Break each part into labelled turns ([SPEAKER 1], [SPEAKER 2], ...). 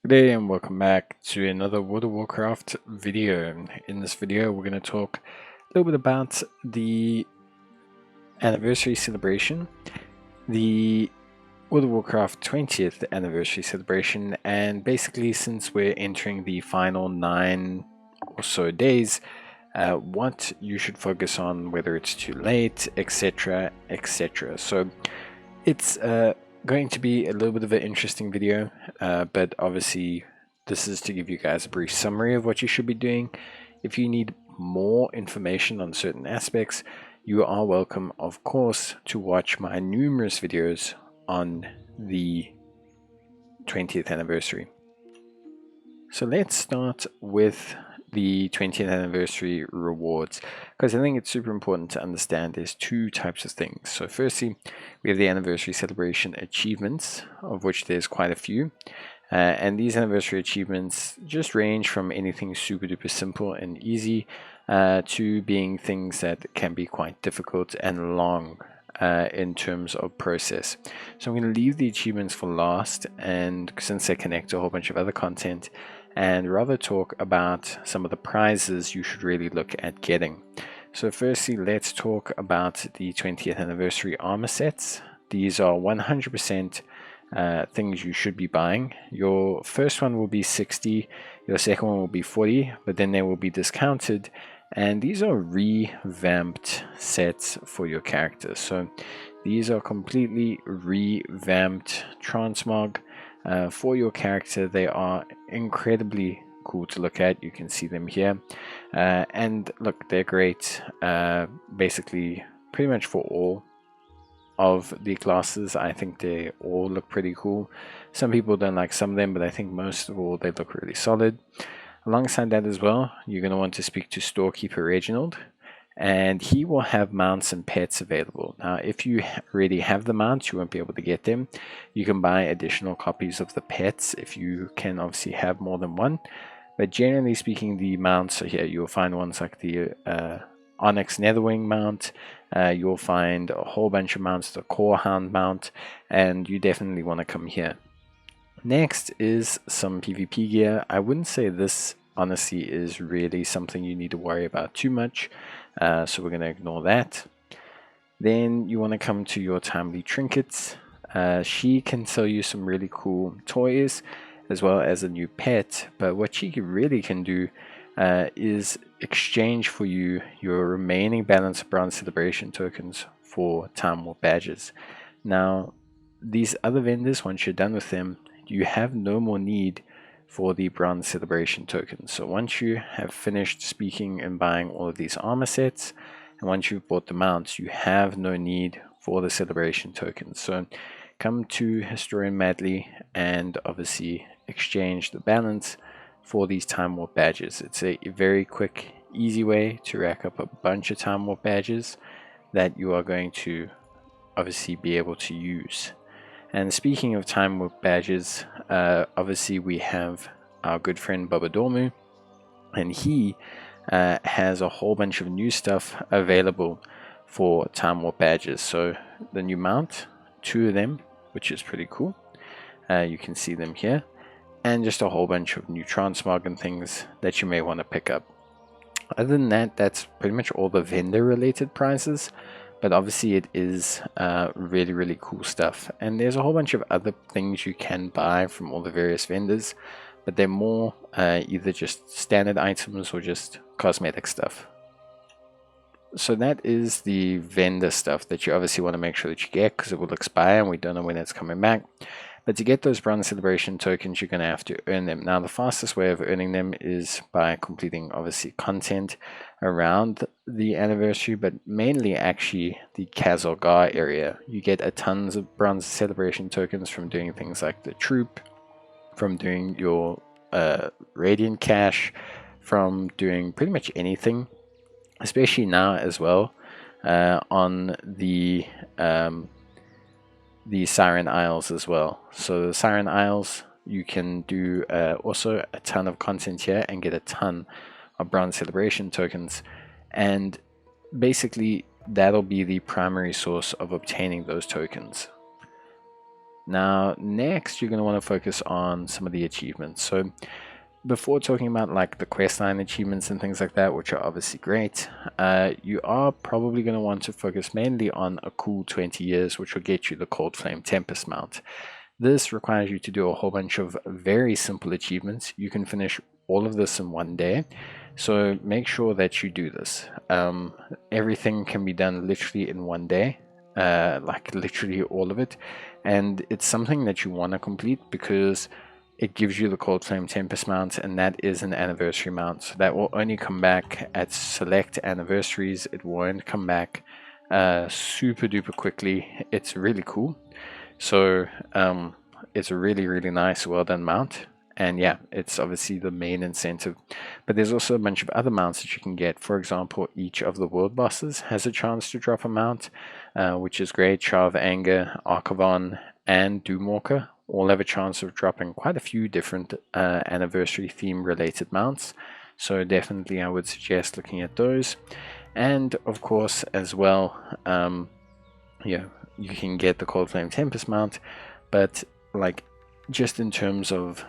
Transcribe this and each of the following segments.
[SPEAKER 1] Good day and welcome back to another World of Warcraft video. In this video we're going to talk a little bit about the anniversary celebration, the World of Warcraft 20th anniversary celebration, and basically since we're entering the final 9 or so days, what you should focus on, whether it's too late, etc, etc. So it's going to be a little bit of an interesting video, but obviously this is to give you guys a brief summary of what you should be doing. If you need more information on certain aspects, you are welcome, of course, to watch my numerous videos on the 20th anniversary. So let's start with the 20th anniversary rewards, because I think it's super important to understand there's two types of things. So firstly, we have the anniversary celebration achievements, of which there's quite a few, and these anniversary achievements just range from anything super duper simple and easy to being things that can be quite difficult and long in terms of process. So I'm going to leave the achievements for last, and since they connect to a whole bunch of other content, and rather talk about some of the prizes you should really look at getting. So firstly, let's talk about the 20th anniversary armor sets. These are 100% things you should be buying. Your first one will be 60, your second one will be 40, but then they will be discounted, and these are revamped sets for your character. So these are completely revamped transmog for your character. They are incredibly cool to look at. You can see them here, and look, they're great basically pretty much for all of the classes. I think they all look pretty cool. Some people don't like some of them, but I think most of all they look really solid. Alongside that as well, you're going to want to speak to Storekeeper Reginald, and he will have mounts and pets available. Now, if you already have the mounts, you won't be able to get them. You can buy additional copies of the pets if you can obviously have more than one. But generally speaking, the mounts are here. You'll find ones like the Onyx Netherwing mount. You'll find a whole bunch of mounts, the Core Hound mount, and you definitely want to come here. Next is some PvP gear. I wouldn't say this honestly is really something you need to worry about too much, so we're going to ignore that. Then you want to come to your timely trinkets. She can sell you some really cool toys as well as a new pet, but what she really can do is exchange for you your remaining balance of bronze celebration tokens for time warp badges. Now, these other vendors, once you're done with them, you have no more need for the bronze celebration tokens. So once you have finished speaking and buying all of these armor sets, and once you've bought the mounts, you have no need for the celebration tokens. So come to Historian Madly and obviously exchange the balance for these time warp badges. It's a very quick, easy way to rack up a bunch of time warp badges that you are going to obviously be able to use. And speaking of time warp badges, obviously we have our good friend Baba Dormu, and he has a whole bunch of new stuff available for time warp badges. So the new mount, 2 of them, which is pretty cool. You can see them here, and just a whole bunch of new transmog and things that you may want to pick up. Other than that, that's pretty much all the vendor related prizes. But obviously it is really, really cool stuff. And there's a whole bunch of other things you can buy from all the various vendors, but they're more either just standard items or just cosmetic stuff. So that is the vendor stuff that you obviously want to make sure that you get, because it will expire and we don't know when it's coming back. But to get those bronze celebration tokens, you're going to have to earn them. Now, the fastest way of earning them is by completing, obviously, content around the anniversary, but mainly actually the Kazalgar area. You get a tons of bronze celebration tokens from doing things like the troop, from doing your radiant cache, from doing pretty much anything, especially now as well on the Siren Isles as well. So the Siren Isles, you can do also a ton of content here and get a ton of bronze celebration tokens, and basically that'll be the primary source of obtaining those tokens. Now, next, you're going to want to focus on some of the achievements. So before talking about like the questline achievements and things like that, which are obviously great, you are probably going to want to focus mainly on a cool 20 years, which will get you the Cold Flame Tempest mount. This requires you to do a whole bunch of very simple achievements. You can finish all of this in one day, so make sure that you do this. Everything can be done literally in one day, like literally all of it, and it's something that you want to complete because it gives you the Cold Flame Tempest mount, and that is an anniversary mount, so that will only come back at select anniversaries. It won't come back super duper quickly. It's really cool. So it's a really nice, well done mount, and yeah, it's obviously the main incentive. But there's also a bunch of other mounts that you can get. For example, each of the world bosses has a chance to drop a mount, which is great. Char of Anger, Archivon, and Doomwalker all have a chance of dropping quite a few different anniversary theme related mounts. So definitely I would suggest looking at those. And of course as well, yeah, you can get the Cold Flame Tempest mount, but like just in terms of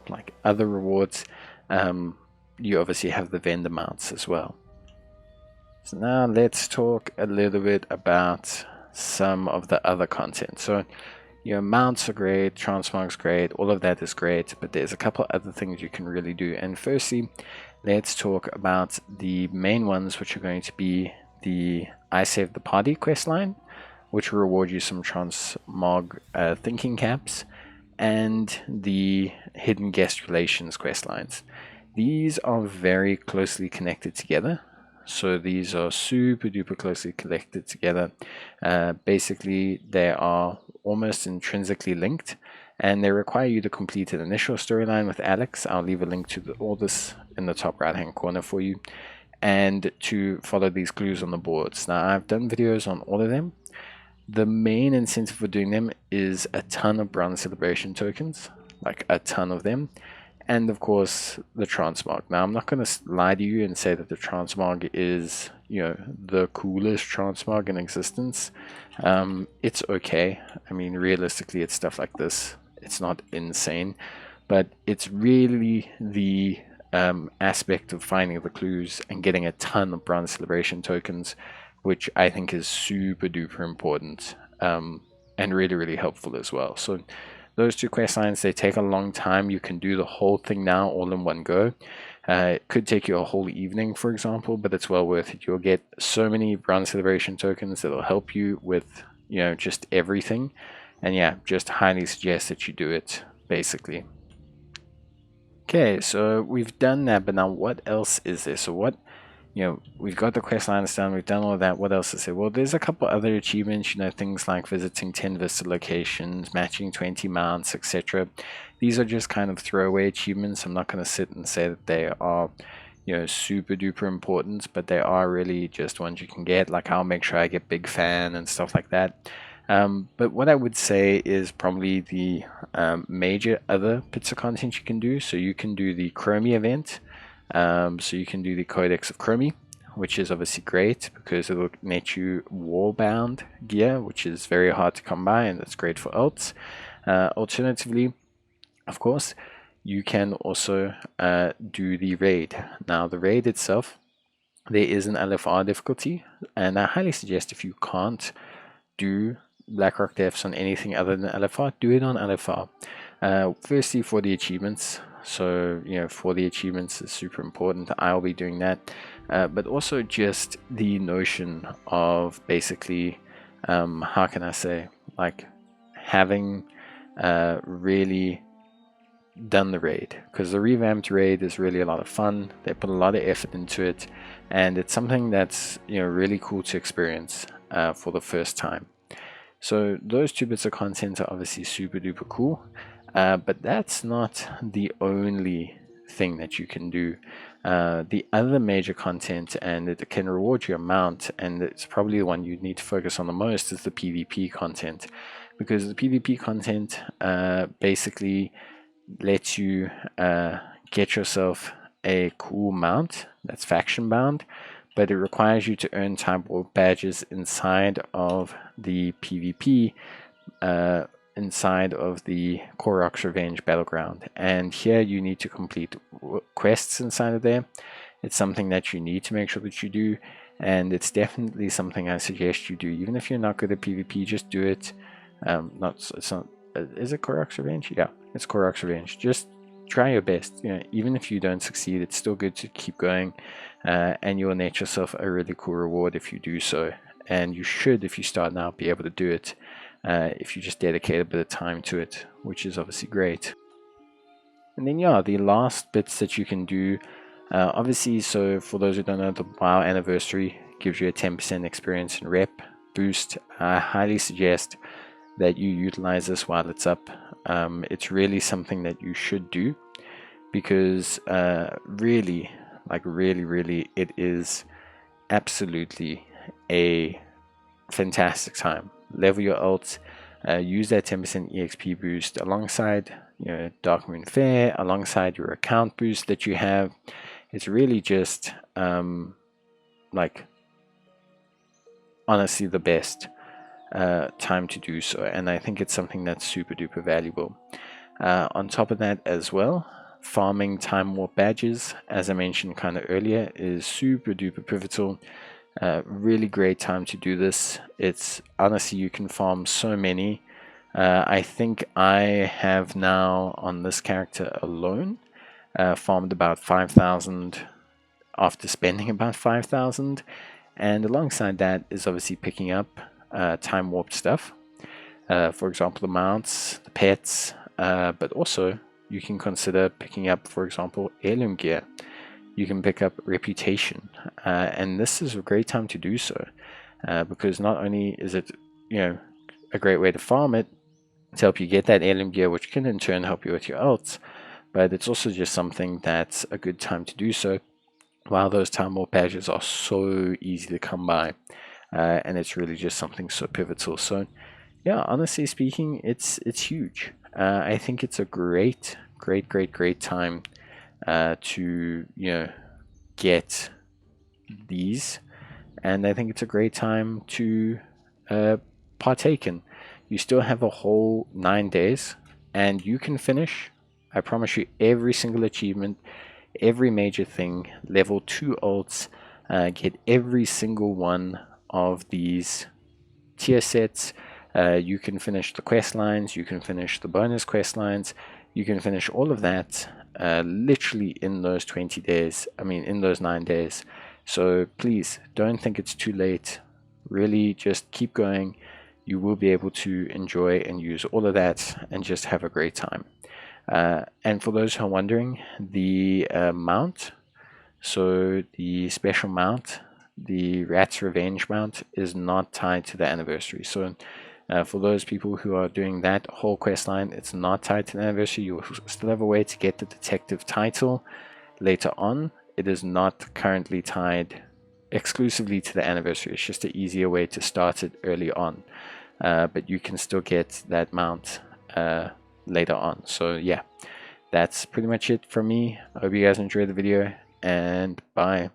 [SPEAKER 1] like other rewards, you obviously have the vendor mounts as well. So now let's talk a little bit about some of the other content. So your mounts are great, transmog's great, all of that is great, but there's a couple other things you can really do. And firstly, let's talk about the main ones, which are going to be the I Save the Party questline, which will reward you some transmog thinking caps, and the hidden guest relations questlines. These are very closely connected together. So these are super duper closely connected together. Basically, they are almost intrinsically linked, and they require you to complete an initial storyline with Alex. I'll leave a link to all this in the top right hand corner for you, and to follow these clues on the boards. Now, I've done videos on all of them. The main incentive for doing them is a ton of bronze celebration tokens, like a ton of them, and of course the transmog. Now, I'm not going to lie to you and say that the transmog is, you know, the coolest transmog in existence. It's okay. I mean, realistically, it's stuff like this. It's not insane, but it's really the aspect of finding the clues and getting a ton of bronze celebration tokens, which I think is super duper important, and really helpful as well. So those two quest lines, they take a long time. You can do the whole thing now all in one go. It could take you a whole evening, for example, but it's well worth it. You'll get so many bronze celebration tokens that'll help you with, you know, just everything. And yeah, just highly suggest that you do it, basically. Okay, so we've done that, but now what else is there? So what, you know, we've got the quest lines done, we've done all that. What else is there? Well, there's a couple other achievements, you know, things like visiting 10 Vista locations, matching 20 mounts, etc. These are just kind of throwaway achievements. I'm not going to sit and say that they are, you know, super duper important, but they are really just ones you can get. Like, I'll make sure I get Big Fan and stuff like that. But what I would say is probably the major other bits of content you can do. So you can do the Chromy event. So you can do the Codex of Chromy, which is obviously great because it will net you wall-bound gear, which is very hard to come by, and that's great for ults. Alternatively, of course, you can also do the raid. Now, the raid itself, there is an LFR difficulty, and I highly suggest if you can't do Blackrock Deaths on anything other than LFR, do it on LFR. Firstly, for the achievements. So, you know, for the achievements is super important. I'll be doing that. But also just the notion of basically, how can I say, like having really done the raid, because the revamped raid is really a lot of fun. They put a lot of effort into it, and it's something that's, you know, really cool to experience for the first time. So those two bits of content are obviously super duper cool, but that's not the only thing that you can do. The other major content, and it can reward your amount, and it's probably the one you need to focus on the most, is the PvP content, because the PvP content basically lets you get yourself a cool mount that's faction bound, but it requires you to earn Time Warp badges inside of the PvP inside of the Korok's Revenge Battleground, and here you need to complete quests inside of there. It's something that you need to make sure that you do, and it's definitely something I suggest you do. Even if you're not good at PvP, just do it. It's not. Is it Korok's Revenge? Yeah, it's Korok's Revenge. Just try your best. You know, even if you don't succeed, it's still good to keep going, and you will net yourself a really cool reward if you do so. And you should, if you start now, be able to do it if you just dedicate a bit of time to it, which is obviously great. And then yeah, the last bits that you can do, obviously, so for those who don't know, the WoW anniversary gives you a 10% experience and rep boost. I highly suggest that you utilize this while it's up. It's really something that you should do, because really, it is absolutely a fantastic time. Level your ults, use that 10% EXP boost alongside, you know, Dark Moon Fair, alongside your account boost that you have. It's really just like honestly the best time to do so, and I think it's something that's super duper valuable. On top of that as well, farming time warp badges, as I mentioned kind of earlier, is super duper pivotal. Really great time to do this. It's honestly, you can farm so many. I think I have now on this character alone farmed about 5,000 after spending about 5,000, and alongside that is obviously picking up time warped stuff, for example the mounts, the pets, but also you can consider picking up, for example, heirloom gear. You can pick up reputation, and this is a great time to do so, because not only is it, you know, a great way to farm it to help you get that heirloom gear, which can in turn help you with your ults, but it's also just something that's a good time to do so while those time warp badges are so easy to come by, and it's really just something so pivotal. So yeah, honestly speaking, it's huge. I think it's a great time to, you know, get these, and I think it's a great time to partake in. You still have a whole 9 days, and you can finish, I promise you, every single achievement, every major thing, level 2 ults, get every single one of these tier sets. You can finish the quest lines, you can finish the bonus quest lines, you can finish all of that literally in those 20 days, I mean in those 9 days. So please don't think it's too late. Really just keep going. You will be able to enjoy and use all of that and just have a great time. And for those who are wondering, the mount, so the special mount, the Rat's Revenge mount, is not tied to the anniversary. So for those people who are doing that whole quest line, it's not tied to the anniversary. You will still have a way to get the detective title later on. It is not currently tied exclusively to the anniversary. It's just an easier way to start it early on, but you can still get that mount later on. So yeah, that's pretty much it from me. I hope you guys enjoyed the video, and bye.